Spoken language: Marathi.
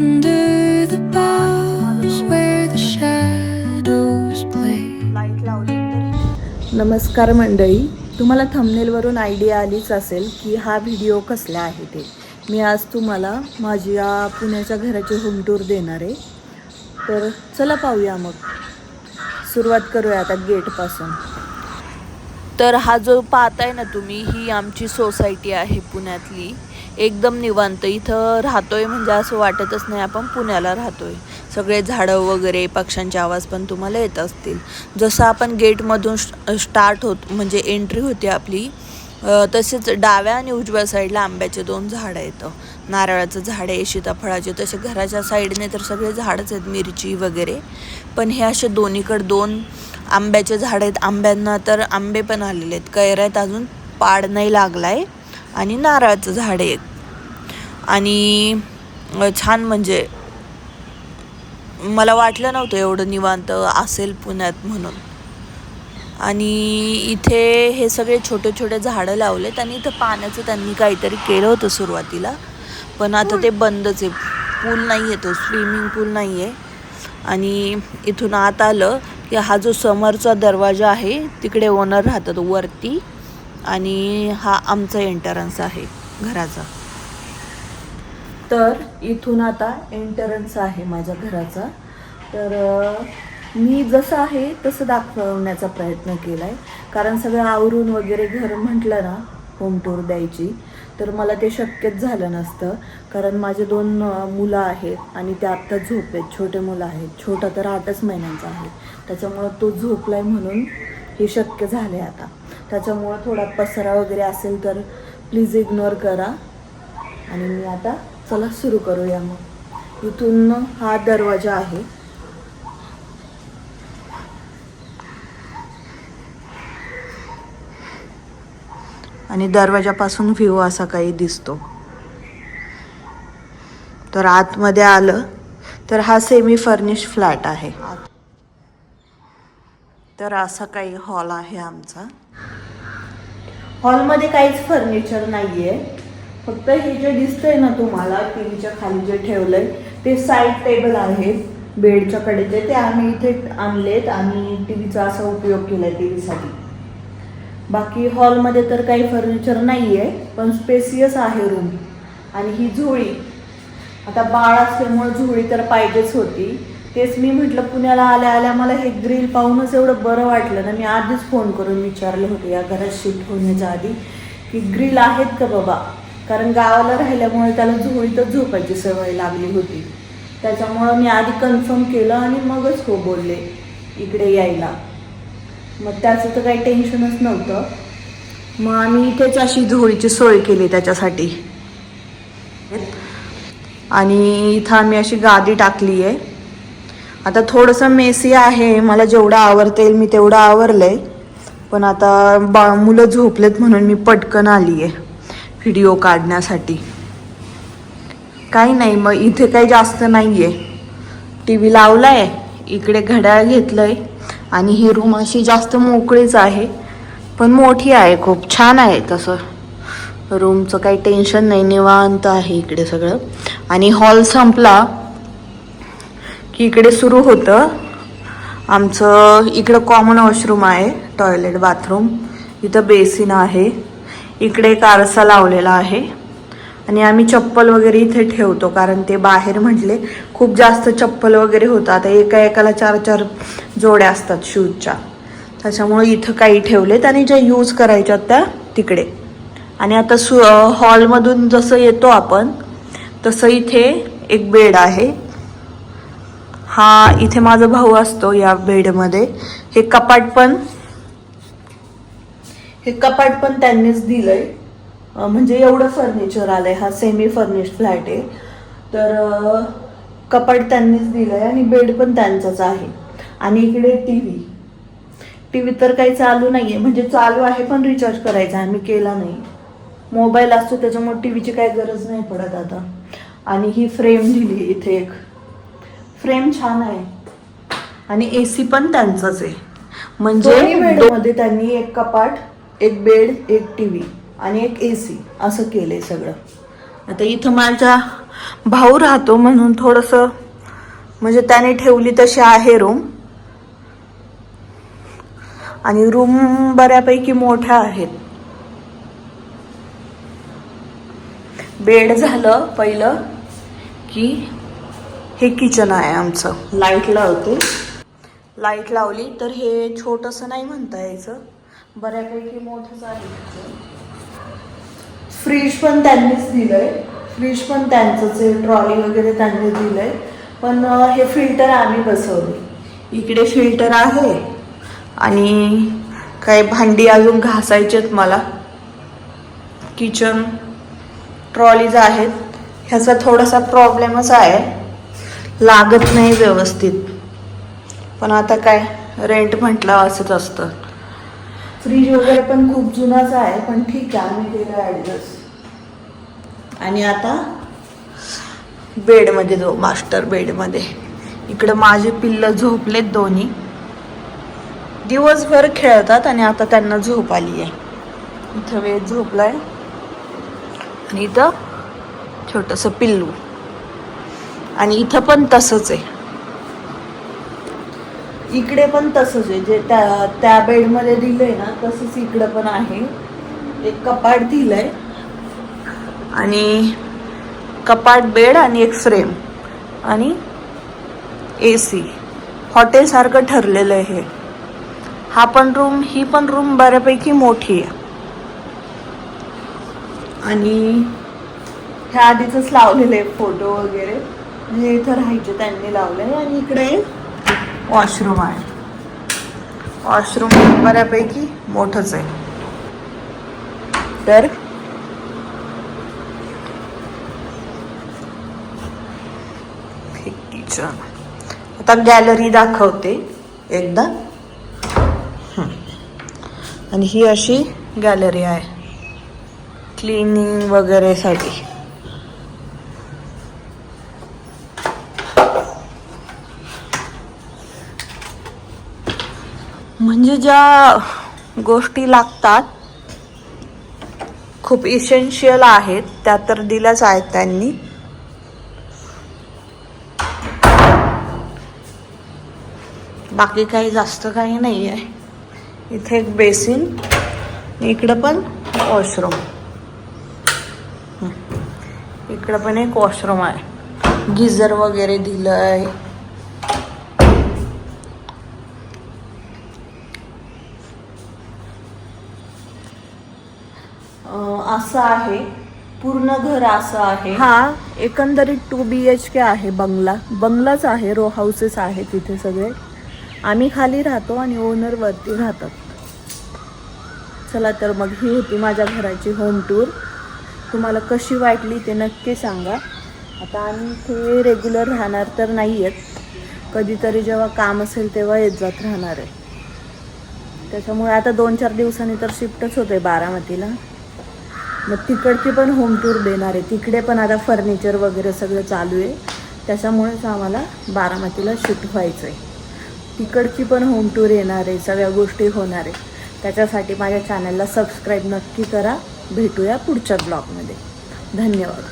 under the boughs where the shadows play. नमस्कार मंडळी, तुम्हाला थंबनेलवरून आयडिया आलीच असेल की हा व्हिडिओ कसला आहे ते. मी आज तुम्हाला माझ्या पुण्याच्या घराची होम टूर देणार आहे. तर चला पाहूया, मग सुरुवात करूया आता गेटपासून. तर हा जो पाहताय ना तुम्ही, ही आमची सोसायटी आहे पुण्यातली. एकदम निवांत इथं राहतोय म्हणजे असं वाटतच नाही आपण पुण्याला राहतोय. सगळे झाडं वगैरे, पक्ष्यांचे आवाज पण तुम्हाला येत असतील. जसं आपण गेटमधून स्टार्ट होत म्हणजे एंट्री होते आपली, तसेच डाव्या आणि उजव्या साईडला आंब्याचे 2 झाडं आहेत. नारळाचं झाड आहे, सीताफळाचे. तसे घराच्या साईडने तर सगळे झाडच आहेत, मिरची वगैरे. पण हे असे दोन्हीकडे 2 आंब्याचे झाड आहेत. आंब्यांना तर आंबे पण आलेले आहेत, कैऱ्या आहेत, अजून पाड नाही लागलाय. आणि नारळाचं झाड आहे. आणि छान, म्हणजे मला वाटलं नव्हतं एवढं निवांत असेल पुण्यात म्हणून. आणि इथे हे सगळे छोटे छोटे झाडं लावलेत. आणि इथं पाण्याचं त्यांनी काहीतरी केलं होतं सुरुवातीला, पण आता ते बंदच आहे. पूल नाही आहे, तो स्विमिंग पूल नाही आहे. आणि इथून आत आलं की हा जो समोरचा दरवाजा आहे तिकडे ओनर राहतात वरती, आणि हा आमचा एंट्रन्स आहे घराचा. तर इथून आता एंट्रन्स आहे माझ्या घराचा. तर मी जसं आहे तसं दाखवण्याचा प्रयत्न केला आहे, कारण सगळं आवरून वगैरे घर म्हटलं ना होम टूर द्यायची, तर मला ते शक्यच झालं नसतं. कारण माझे 2 मुलं आहेत आणि ते आत्ता झोपेत. छोटे मुलं आहेत. छोटा तर 8च महिन्यांचा आहे, त्याच्यामुळं तो झोपला आहे म्हणून हे शक्य झाले आता. त्याच्यामुळं थोडा पसारा वगैरे असेल तर प्लीज इग्नोर करा. आणि मी आता चला सुरू करूया. मग इथून हा दरवाजा आहे. आणि दरवाजापासून व्ह्यू असा काही दिसतो. तर आतमध्ये आलं तर हा सेमी फर्निश फ्लॅट आहे. तर असा काही हॉल आहे आमचा. हॉलमध्ये काहीच फर्निचर नाहीये, फक्त हे जे दिसतंय ना तुम्हाला टीव्हीच्या खाली जे ठेवलंय ते साईड टेबल आहेत बेडच्या कडेचे. ते आम्ही इथे आणलेत आणि टीव्हीचा असा उपयोग केलाय टीव्हीसाठी. बाकी हॉलमध्ये तर काही फर्निचर नाहीये, पण स्पेसियस आहे रूम. आणि ही झोळी, आता बाळ असल्यामुळे झोळी तर पाहिजेच होती. तेच मी म्हटलं, पुण्याला आल्या आल्या मला हे ग्रिल पाहूनच एवढं बरं वाटलं ना, मी आधीच फोन करून विचारले होते या घरात शिफ्ट होण्याच्या आधी की ग्रिल आहेत का बाबा. कारण गावाला राहिल्यामुळे त्याला झोळीतच झोपायची सवय लागली होती. त्याच्यामुळं मी आधी कन्फर्म केलं आणि मगच हो बोलले इकडे यायला. मग त्याचं तर काही टेन्शनच नव्हतं. मग आम्ही इथेच अशी झोळीची सोय केली त्याच्यासाठी. आणि इथं आम्ही अशी गादी टाकली आहे. आता थोडंसं मेसी आहे, मला जेवढं आवरता येईल मी तेवढं आवरलंय. पण आता मुलं झोपलेत म्हणून मी पटकन आली आहे व्हिडिओ काढण्यासाठी. काही नाही, मग इथे काही जास्त नाही आहे. टी व्ही लावलाय, इकडे घड्याळ घेतलंय. आणि ही रूम अशी जास्त मोकळीच आहे, पण मोठी आहे, खूप छान आहे. तसं रूमचं काही टेन्शन नाही, निवांत आहे इकडे सगळं. आणि हॉल संपला की इकडे सुरू होतं आमचं. इकडं कॉमन वॉशरूम आहे, टॉयलेट बाथरूम. इथं बेसिन आहे. इकडे एक आरसा लावलेला आहे. आणि आम्ही चप्पल वगैरे इथे ठेवतो, कारण ते बाहेर म्हटले खूप जास्त चप्पल वगैरे होतं. आता एकाला 4-4 जोड्या असतात शूजच्या, त्याच्यामुळे इथं काही ठेवलेत. आणि ज्या यूज करायच्या त्या तिकडे. आणि आता हॉलमधून जसं येतो आपण तसं इथे एक बेड आहे. हा इथे माझा भाऊ असतो या बेडमध्ये. हे कपाट पण त्यांनीच दिलंय. म्हणजे एवढं फर्निचर आलंय. हा सेमी फर्निश फ्लॅट आहे, तर कपाट त्यांनीच दिलंय आणि बेड पण त्यांचाच आहे. आणि इकडे टीव्ही तर काही चालू नाहीये, म्हणजे चालू आहे पण रिचार्ज करायचा आहे, आम्ही केला नाही. मोबाईल असतो त्याच्यामुळे टीव्हीची काही गरज नाही पडत आता. आणि ही फ्रेम दिली, इथे एक फ्रेम छान आहे. आणि AC पण त्यांचाच आहे. म्हणजे बेडमध्ये त्यांनी एक कपाट, एक बेड, एक टीव्ही आणि एक AC असं केलंय सगळं. आता इथं भाऊ राहतो म्हणून थोडंसं म्हणजे त्याने ठेवली तशी आहे रूम. आणि रूम बऱ्यापैकी मोठ्या आहेत. बेड झालं पहिलं की हे किचन आहे आमचं. लाईट लावते. लाईट लावली तर हे छोटंसं नाही म्हणता यायचं, बऱ्यापैकी मोठंच आहे. फ्रीज पण त्यांनीच दिलंय. फ्रीज पण त्यांचंच आहे. ट्रॉली वगैरे त्यांनी दिलंय. पण हे फिल्टर आम्ही बसवले. इकडे फिल्टर आहे. आणि काही भांडी अजून घासायचेत मला. किचन ट्रॉलीज आहेत. ह्याचा थोडासा प्रॉब्लेमच आहे, लागत नाही व्यवस्थित. पण आता काय, रेंट म्हटलं असंच असतं. फ्रीज वगैरे पण खूप जुनाच आहे, पण ठीक आहे, आम्ही केलं ॲडजस्ट. आणि आता बेडमध्ये जाऊ, मास्टर बेडमध्ये. इकडं माझे पिल्लं झोपलेत दोन्ही. दिवसभर खेळतात आणि आता त्यांना झोप आली आहे. इथं वेळ झोपलाय आणि इथं छोटंसं पिल्लू. आणि इथं पण तसंच आहे. इकडे पण तसंच आहे. जे त्या बेडमध्ये दिलंय ना तसंच इकडं पण आहे. एक कपाट दिलंय आणि कपाट, बेड आणि एक फ्रेम आणि AC. हॉटेलसारखं ठरलेलं आहे हे. ही पण रूम बऱ्यापैकी मोठी आहे. आणि ह्या आधीच लावलेले आहे फोटो वगैरे, म्हणजे इथं राहायचे त्यांनी लावले. आणि इकडे वॉशरूम आहे. वॉशरूम बऱ्यापैकी मोठंच आहे. तर किचन. आता गॅलरी दाखवते एकदा. आणि ही अशी गॅलरी आहे क्लिनिंग वगैरे साठी. म्हणजे ज्या गोष्टी लागतात, खूप इसेन्शियल आहेत, त्या तर दिल्याच आहेत त्यांनी. बाकी काही जास्त काही नाही आहे. इथे एक बेसिन, इकडं पण वॉशरूम. इकडं पण एक वॉशरूम आहे. गिझर वगैरे दिलंय. असं आहे पूर्ण घर. असं आहे. हा एकंदरीत 2 BHK आहे. बंगलाच आहे. रो हाऊसेस आहे तिथे सगळे. आम्ही खाली राहतो आणि ओनर वरती राहतात. चला तर मग ही होती माझ्या घराची होम टूर. तुम्हाला कशी वाटली ते नक्की सांगा. आता आम्ही इथे रेग्युलर राहणार तर नाही आहेत, कधीतरी जेव्हा काम असेल तेव्हा येत जात राहणार आहे. त्याच्यामुळे आता 2-4 दिवसांनी तर शिफ्टच होते बारामतीला. मग तिकडची पण होम टूर देणार आहे. तिकडे पण आता फर्निचर वगैरे सगळं चालू आहे. त्याच्यामुळेच आम्हाला बारामतीला शिफ्ट व्हायचं आहे. तिकडची पण होम टूर येणार आहे. सगळ्या गोष्टी होणार आहे. त्याच्यासाठी माझ्या चॅनलला सबस्क्राईब नक्की करा. भेटूया पुढच्या ब्लॉगमध्ये. धन्यवाद.